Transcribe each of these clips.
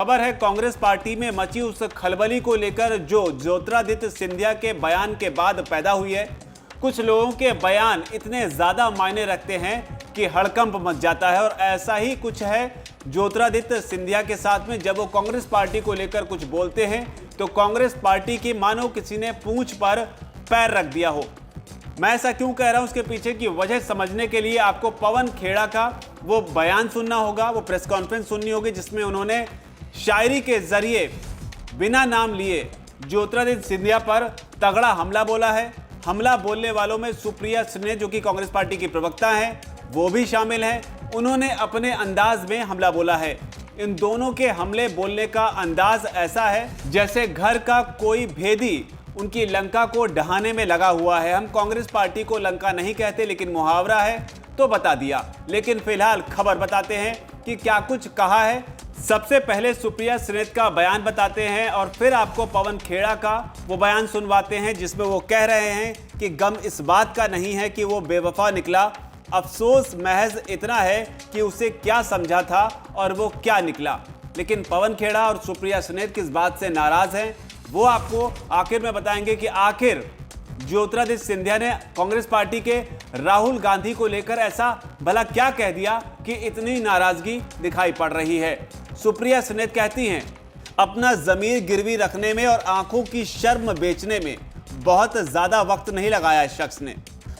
खबर है कांग्रेस पार्टी में मची उस खलबली को लेकर जो ज्योतिरादित्य सिंधिया के बयान के बाद पैदा हुई है। कुछ लोगों के बयान इतने ज्यादा मायने रखते हैं कि हड़कंप मच जाता है और ऐसा ही कुछ है ज्योतिरादित्य सिंधिया के साथ में। जब वो कांग्रेस पार्टी को लेकर कुछ बोलते हैं तो कांग्रेस पार्टी की मानो किसी ने पूंछ पर पैर रख दिया हो। मैं ऐसा क्यों कह रहा हूं, उसके पीछे की वजह समझने के लिए आपको पवन खेड़ा का वो बयान सुनना होगा, वो प्रेस कॉन्फ्रेंस सुननी होगी जिसमें उन्होंने शायरी के जरिए बिना नाम लिए ज्योतिरादित्य सिंधिया पर तगड़ा हमला बोला है। हमला बोलने वालों में सुप्रिया सुले जो कि कांग्रेस पार्टी की प्रवक्ता हैं वो भी शामिल हैं। उन्होंने अपने अंदाज में हमला बोला है। इन दोनों के हमले बोलने का अंदाज ऐसा है जैसे घर का कोई भेदी उनकी लंका को ढहाने में लगा हुआ है। हम कांग्रेस पार्टी को लंका नहीं कहते, लेकिन मुहावरा है तो बता दिया। लेकिन फिलहाल खबर बताते हैं कि क्या कुछ कहा है। सबसे पहले सुप्रिया सुले का बयान बताते हैं और फिर आपको पवन खेड़ा का वो बयान सुनवाते हैं जिसमें वो कह रहे हैं कि गम इस बात का नहीं है कि वो बेवफा निकला, अफसोस महज इतना है कि उसे क्या समझा था और वो क्या निकला। लेकिन पवन खेड़ा और सुप्रिया सुले किस बात से नाराज हैं वो आपको आखिर में बताएंगे कि आखिर ज्योतिरादित्य सिंधिया ने कांग्रेस पार्टी के राहुल गांधी को लेकर ऐसा भला क्या कह दिया कि इतनी नाराजगी दिखाई पड़ रही है। सुप्रिया सुले कहती हैं, अपना जमीर गिरवी रखने में और आंखों की शर्म बेचने में बहुत ज्यादा वक्त नहीं लगाया इस शख्स ने।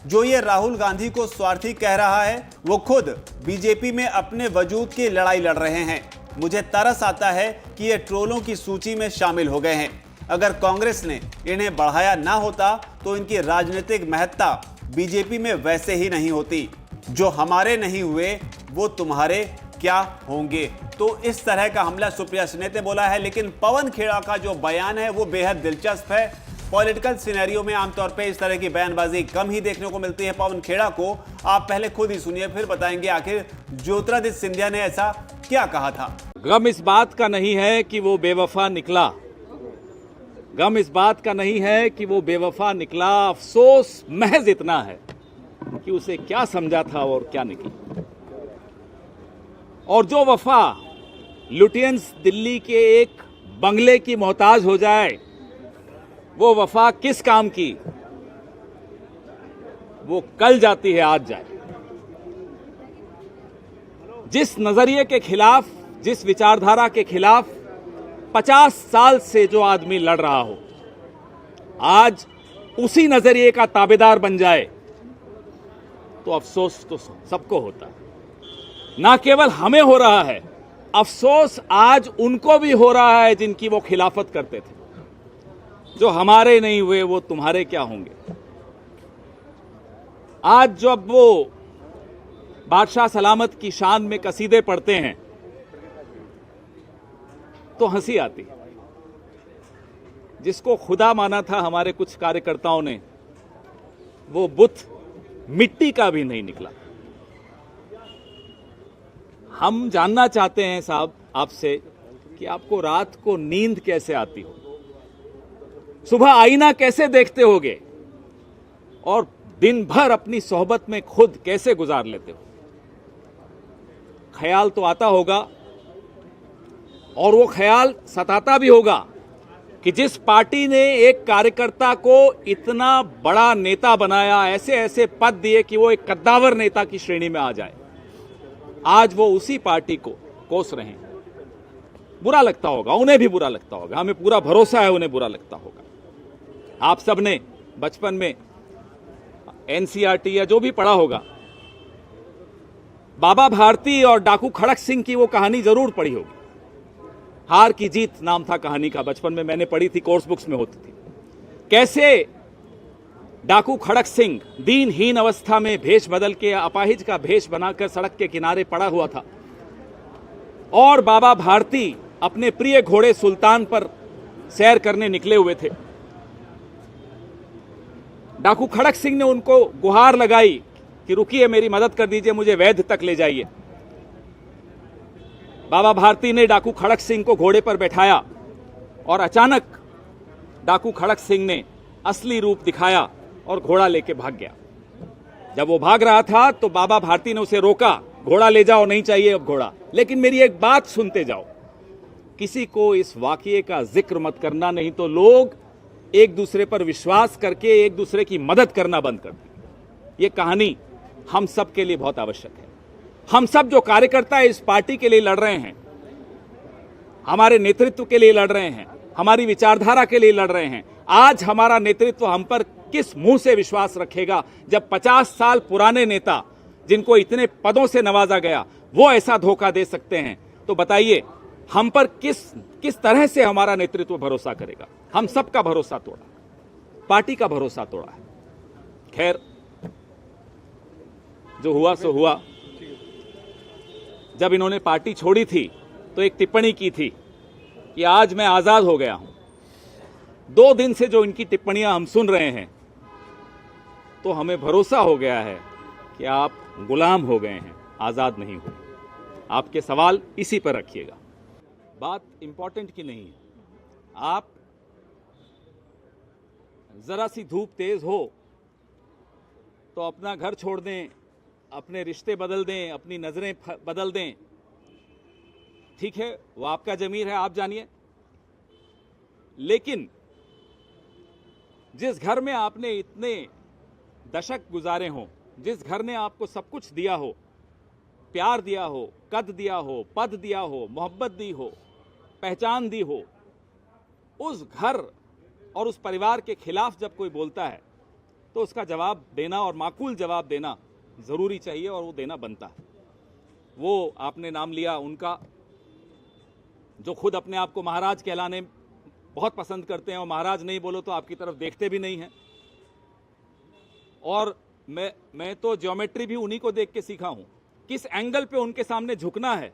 जो ये राहुल गांधी को स्वार्थी कह रहा है वो खुद बीजेपी में अपने वजूद की लड़ाई लड़ रहे हैं। मुझे तरस आता है कि ये ट्रोलों की सूची में शामिल हो गए हैं। अगर कांग्रेस ने इन्हें बढ़ाया ना होता तो इनकी राजनीतिक महत्ता बीजेपी में वैसे ही नहीं होती। जो हमारे नहीं हुए वो तुम्हारे क्या होंगे। तो इस तरह का हमला सुप्रिया सुले ने बोला है। लेकिन पवन खेड़ा का जो बयान है वो बेहद दिलचस्प है। पॉलिटिकल सिनेरियो में आमतौर पे इस तरह की बयानबाजी कम ही देखने को मिलती है। पवन खेड़ा को आप पहले खुद ही सुनिए, फिर बताएंगे आखिर ज्योतिरादित्य सिंधिया ने ऐसा क्या कहा था। गम इस बात का नहीं है कि वो बेवफा निकला, गम इस बात का नहीं है कि वो बेवफा निकला, अफसोस महज इतना है कि उसे क्या समझा था और क्या निकला। और जो वफा लुटियंस दिल्ली के एक बंगले की मोहताज हो जाए वो वफा किस काम की, वो कल जाती है आज जाए। जिस नजरिए के खिलाफ, जिस विचारधारा के खिलाफ 50 साल से जो आदमी लड़ रहा हो आज उसी नजरिए का ताबेदार बन जाए तो अफसोस तो सबको होता है। ना केवल हमें हो रहा है, अफसोस आज उनको भी हो रहा है जिनकी वो खिलाफत करते थे। जो हमारे नहीं हुए वो तुम्हारे क्या होंगे। आज जब वो बादशाह सलामत की शान में कसीदे पढ़ते हैं तो हंसी आती है। जिसको खुदा माना था हमारे कुछ कार्यकर्ताओं ने वो बुत मिट्टी का भी नहीं निकला। हम जानना चाहते हैं साहब आपसे कि आपको रात को नींद कैसे आती हो, सुबह आईना कैसे देखते होगे और दिन भर अपनी सोहबत में खुद कैसे गुजार लेते हो। ख्याल तो आता होगा और वो ख्याल सताता भी होगा कि जिस पार्टी ने एक कार्यकर्ता को इतना बड़ा नेता बनाया, ऐसे ऐसे पद दिए कि वो एक कद्दावर नेता की श्रेणी में आ जाए, आज वो उसी पार्टी को कोस रहे हैं। बुरा लगता होगा, उन्हें भी बुरा लगता होगा, हमें पूरा भरोसा है उन्हें बुरा लगता होगा। आप सबने बचपन में एनसीईआरटी या जो भी पढ़ा होगा, बाबा भारती और डाकू खड़क सिंह की वो कहानी जरूर पढ़ी होगी। हार की जीत नाम था कहानी का, बचपन में मैंने पढ़ी थी, कोर्स बुक्स में होती थी। कैसे डाकू खड़क सिंह दीनहीन अवस्था में भेष बदल के अपाहिज का भेष बनाकर सड़क के किनारे पड़ा हुआ था और बाबा भारती अपने प्रिय घोड़े सुल्तान पर सैर करने निकले हुए थे। डाकू खड़क सिंह ने उनको गुहार लगाई कि रुकिए, मेरी मदद कर दीजिए, मुझे वैद्य तक ले जाइए। बाबा भारती ने डाकू खड़क सिंह को घोड़े पर बैठाया और अचानक डाकू खड़क सिंह ने असली रूप दिखाया और घोड़ा लेके भाग गया। जब वो भाग रहा था तो बाबा भारती ने उसे रोका, घोड़ा ले जाओ, नहीं चाहिए अब घोड़ा। लेकिन मेरी एक बात सुनते जाओ, किसी को इस वाकये का जिक्र मत करना, नहीं तो लोग एक दूसरे पर विश्वास करके एक दूसरे की मदद करना बंद कर देंगे। ये कहानी हम सब के लिए बहुत आवश्यक है। हम सब जो कार्यकर्ता इस पार्टी के लिए लड़ रहे हैं, हमारे नेतृत्व के लिए लड़ रहे हैं, हमारी विचारधारा के लिए लड़ रहे हैं, आज हमारा नेतृत्व हम पर किस मुंह से विश्वास रखेगा जब 50 साल पुराने नेता जिनको इतने पदों से नवाजा गया वो ऐसा धोखा दे सकते हैं? तो बताइए हम पर किस तरह से हमारा नेतृत्व भरोसा करेगा? हम सबका भरोसा तोड़ा, पार्टी का भरोसा तोड़ा है। खैर, जो हुआ सो हुआ। जब इन्होंने पार्टी छोड़ी थी तो एक टिप्पणी की थी कि आज मैं आजाद हो गया हूं। 2 दिन से जो इनकी टिप्पणियां हम सुन रहे हैं तो हमें भरोसा हो गया है कि आप गुलाम हो गए हैं, आजाद नहीं हुए। आपके सवाल इसी पर रखिएगा। बात इंपॉर्टेंट की नहीं है। आप जरा सी धूप तेज हो तो अपना घर छोड़ दें, अपने रिश्ते बदल दें, अपनी नजरें बदल दें। ठीक है, वो आपका जमीर है, आप जानिए। लेकिन जिस घर में आपने इतने दशक गुजारे हों, जिस घर ने आपको सब कुछ दिया हो, प्यार दिया हो, कद दिया हो, पद दिया हो, मोहब्बत दी हो, पहचान दी हो, उस घर और उस परिवार के खिलाफ जब कोई बोलता है तो उसका जवाब देना और माकूल जवाब देना जरूरी चाहिए और वो देना बनता है। वो आपने नाम लिया उनका, जो खुद अपने आप को महाराज कहलाने बहुत पसंद करते हैं और महाराज नहीं बोलो तो आपकी तरफ देखते भी नहीं हैं। और मैं तो ज्योमेट्री भी उन्हीं को देख के सीखा हूं। किस एंगल पे उनके सामने झुकना है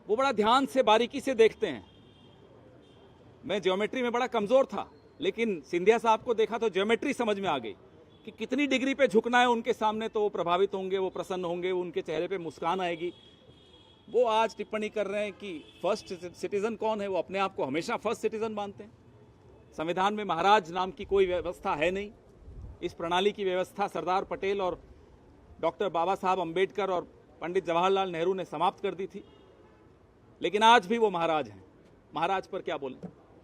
वो बड़ा ध्यान से बारीकी से देखते हैं। मैं ज्योमेट्री में बड़ा कमजोर था, लेकिन सिंधिया साहब को देखा तो ज्योमेट्री समझ में आ गई कि कितनी डिग्री पे झुकना है उनके सामने तो वो प्रभावित होंगे, वो प्रसन्न होंगे, उनके चेहरे पे मुस्कान आएगी। वो आज टिप्पणी कर रहे हैं कि फर्स्ट सिटीजन कौन है। वो अपने आप को हमेशा फर्स्ट सिटीजन मानते हैं। संविधान में महाराज नाम की कोई व्यवस्था है नहीं। इस प्रणाली की व्यवस्था सरदार पटेल और डॉक्टर बाबा साहब अम्बेडकर और पंडित जवाहरलाल नेहरू ने समाप्त कर दी थी, लेकिन आज भी वो महाराज हैं। महाराज पर क्या बोलें?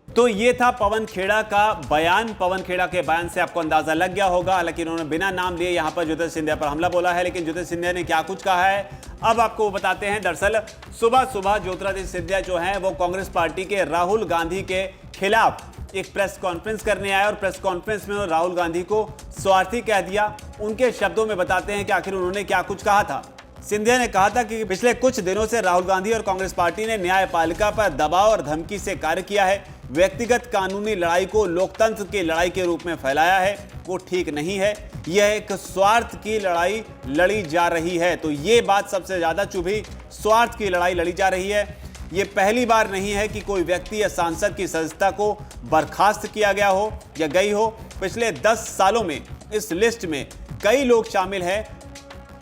तो ये था पवन खेड़ा का बयान। पवन खेड़ा के बयान से आपको अंदाजा लग गया होगा, हालांकि उन्होंने बिना नाम लिए यहां पर ज्योतिरादित्य सिंधिया पर हमला बोला है। लेकिन ज्योतिरादित्य सिंधिया ने क्या कुछ कहा है अब आपको बताते हैं। दरअसल सुबह सुबह ज्योतिरादित्य सिंधिया जो है वो कांग्रेस पार्टी के राहुल गांधी के खिलाफ एक प्रेस कॉन्फ्रेंस करने आए और प्रेस कॉन्फ्रेंस में राहुल गांधी को स्वार्थी कह दिया। उनके शब्दों में बताते हैं कि आखिर उन्होंने क्या कुछ कहा था। सिंधिया ने कहा था कि पिछले कुछ दिनों से राहुल गांधी और कांग्रेस पार्टी ने न्यायपालिका पर दबाव और धमकी से कार्य किया है। व्यक्तिगत कानूनी लड़ाई को लोकतंत्र की लड़ाई के रूप में फैलाया है, वो ठीक नहीं है। यह एक स्वार्थ की लड़ाई लड़ी जा रही है। तो ये बात सबसे ज्यादा चुभी, स्वार्थ की लड़ाई लड़ी जा रही है। ये पहली बार नहीं है कि कोई व्यक्ति या सांसद की सदस्यता को बर्खास्त किया गया हो या गई हो। पिछले 10 सालों में इस लिस्ट में कई लोग शामिल हैं।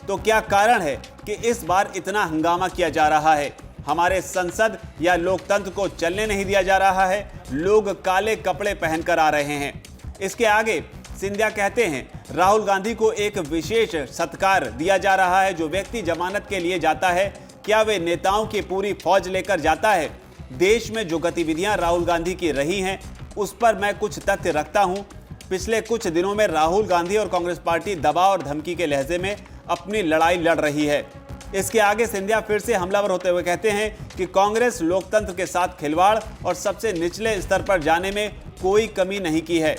तो क्या कारण है कि इस बार इतना हंगामा किया जा रहा है? हमारे संसद या लोकतंत्र को चलने नहीं दिया जा रहा है। लोग काले कपड़े पहनकर आ रहे हैं। इसके आगे सिंधिया कहते हैं राहुल गांधी को एक विशेष सत्कार दिया जा रहा है। जो व्यक्ति जमानत के लिए जाता है, क्या वे नेताओं की पूरी फौज लेकर जाता है? देश में जो गतिविधियां राहुल गांधी की रही हैं उस पर मैं कुछ तथ्य रखता हूं। पिछले कुछ दिनों में राहुल गांधी और कांग्रेस पार्टी दबाव और धमकी के लहजे में अपनी लड़ाई लड़ रही है। इसके आगे सिंधिया फिर से हमलावर होते हुए कहते हैं कि कांग्रेस लोकतंत्र के साथ खिलवाड़ और सबसे निचले स्तर पर जाने में कोई कमी नहीं की है।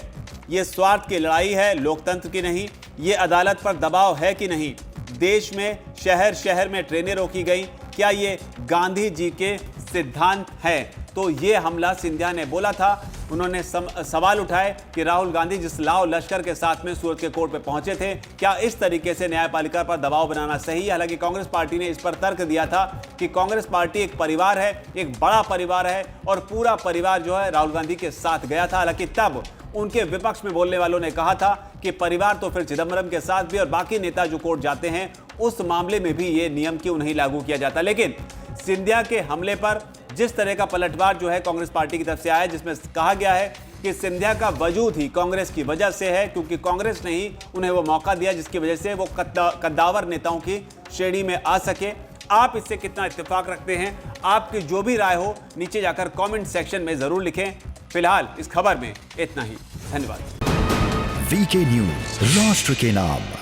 ये स्वार्थ की लड़ाई है, लोकतंत्र की नहीं। ये अदालत पर दबाव है कि नहीं? देश में शहर शहर में ट्रेनें रोकी गई, क्या ये गांधी जी के सिद्धांत हैं? तो ये हमला सिंधिया ने बोला था। उन्होंने सवाल उठाए कि राहुल गांधी जिस लाव लश्कर के साथ में सूरत के कोर्ट पे पहुंचे थे, क्या इस तरीके से न्यायपालिका पर दबाव बनाना सही है? हालांकि कांग्रेस पार्टी ने इस पर तर्क दिया था कि कांग्रेस पार्टी एक परिवार है, एक बड़ा परिवार है और पूरा परिवार जो है राहुल गांधी के साथ गया था। हालांकि तब उनके विपक्ष में बोलने वालों ने कहा था कि परिवार तो फिर चिदंबरम के साथ भी और बाकी नेता जो कोर्ट जाते हैं उस मामले में भी ये नियम क्यों नहीं लागू किया जाता। लेकिन सिंधिया के हमले पर जिस तरह का पलटवार जो है कांग्रेस पार्टी की तरफ से आया, जिसमें कहा गया है कि सिंधिया का वजूद ही कांग्रेस की वजह से है, क्योंकि कांग्रेस ने ही उन्हें वो मौका दिया जिसकी वजह से वो कद्दावर नेताओं की श्रेणी में आ सके। आप इससे कितना इत्तेफाक रखते हैं? आपकी जो भी राय हो नीचे जाकर कमेंट सेक्शन में जरूर लिखें। फिलहाल इस खबर में इतना ही। धन्यवाद। वीके न्यूज, राष्ट्र के नाम।